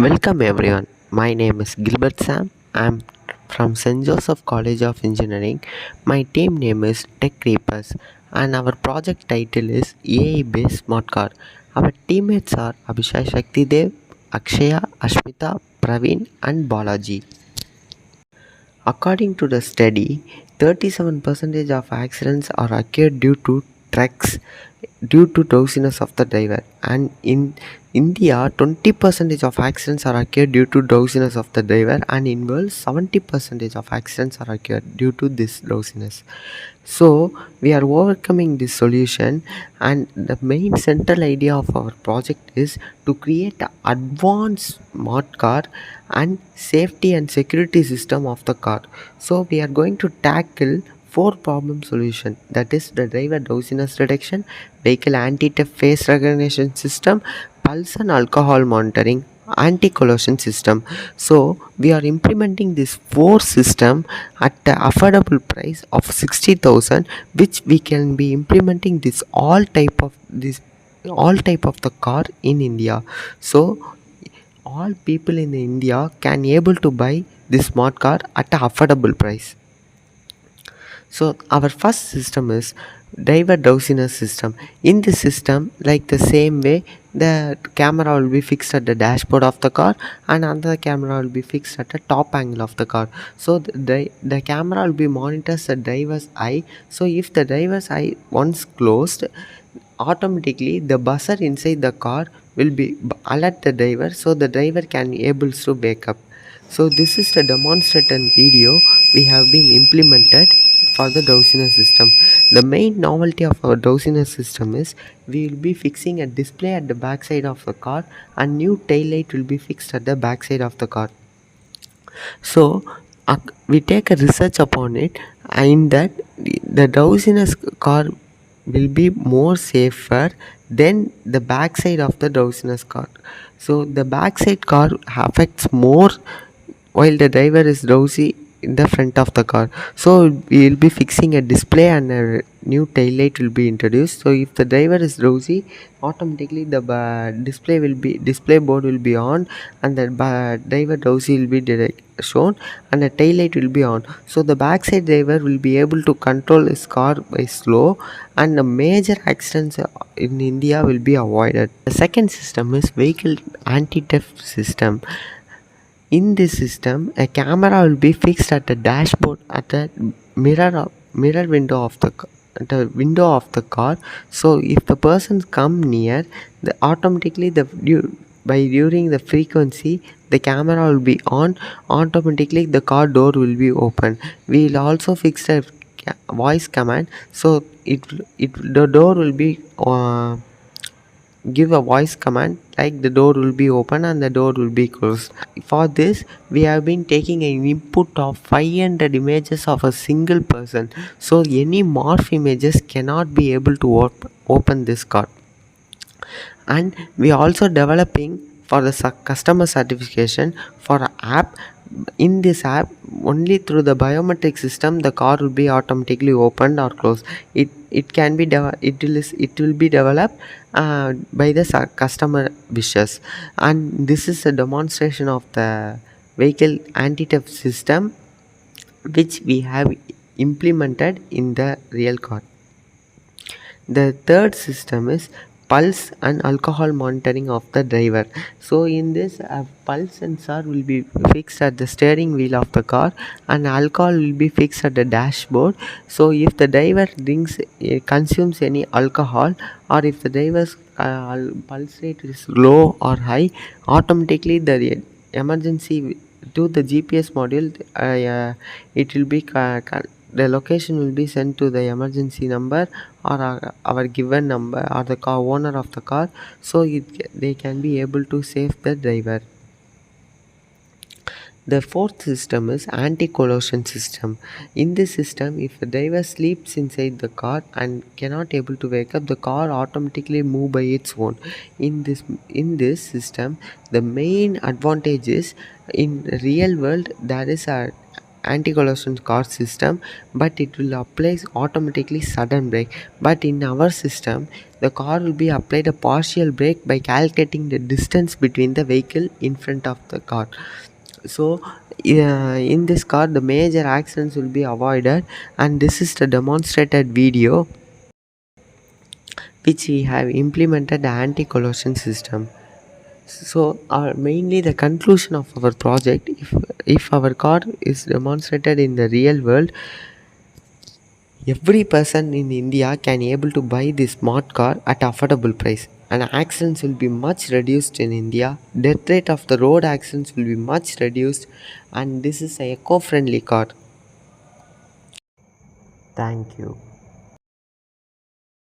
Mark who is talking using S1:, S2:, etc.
S1: Welcome everyone. My name is Gilbert Sam. I'm from St. Joseph College of Engineering. My team name is Tech Creepers and our project title is AI based smart car. Our teammates are Abhishek Shaktidev, Akshaya, Ashmita, Praveen and Balaji. According to the study, 37% of accidents are occurred due to trucks due to drowsiness of the driver, and in India 20% of accidents are occurred due to drowsiness of the driver, and in world 70% of accidents are occurred due to this drowsiness. So we are overcoming this solution, and the main central idea of our project is to create an advanced smart car and safety and security system of the car. So we are going to tackle four problem solution, that is the driver drowsiness detection, vehicle anti-theft face recognition system, pulse and alcohol monitoring, anti-collision system. So we are implementing this four system at the affordable price of 60,000, which we can be implementing all type of the car in India. So all people in India can able to buy this smart car at a affordable price. So our first system is driver drowsiness system. In this system, like the same way, the camera will be fixed at the dashboard of the car, and another camera will be fixed at the top angle of the car. So the camera will be monitors the driver's eye. So if the driver's eye once closed, automatically the buzzer inside the car will be alert the driver, so the driver can able to wake up. So this is the demonstrated video we have been implemented for the drowsiness system. The main novelty of our drowsiness system is we will be fixing a display at the back side of the car, and new tail light will be fixed at the back side of the car. So we take a research upon it, in that the drowsiness car will be more safer than the backside of the drowsiness car. So the backside car affects more while the driver is drowsy in the front of the car. So we will be fixing a display, and a new tail light will be introduced. So if the driver is drowsy, automatically the display board will be on, and the driver drowsy will be shown, and the tail light will be on. So the backside driver will be able to control his car by slow, and the major accidents in India will be avoided. The second system is vehicle anti-theft system. In this system, a camera will be fixed at the dashboard at the mirror window of the car. So if the person come near, the automatically during the frequency, the camera will be on. Automatically the car door will be open. We will also fix a voice command, so the door will be give a voice command, like the door will be open and the door will be closed. For this, we have been taking an input of 500 images of a single person, so any morph images cannot be able to open this card. And we are also developing for the customer certification for an app. In this app, only through the biometric system the car will be automatically opened or closed. It will be developed by the customer wishes. And this is a demonstration of the vehicle anti-theft system which we have implemented in the real car. The third system is pulse and alcohol monitoring of the driver. So in this, a pulse sensor will be fixed at the steering wheel of the car, and alcohol will be fixed at the dashboard. So if the driver consumes any alcohol, or if the driver's pulse rate is low or high, automatically the emergency to the GPS module, it will be the location will be sent to the emergency number, or our given number, or the car owner of the car, so they can be able to save the driver. The fourth system is anti-collision system. In this system, if the driver sleeps inside the car and cannot able to wake up, the car automatically move by its own. In this system, the main advantage is, in real world there is a anti-collision car system, but it will apply automatically sudden brake. But in our system, the car will be applied a partial brake by calculating the distance between the vehicle in front of the car. So in this car the major accidents will be avoided, and this is the demonstrated video which we have implemented the anti-collision system. So mainly the conclusion of our project, if our car is demonstrated in the real world, every person in India can able to buy this smart car at affordable price, and accidents will be much reduced in India. Death rate of the road accidents will be much reduced, and this is a eco-friendly car. Thank you.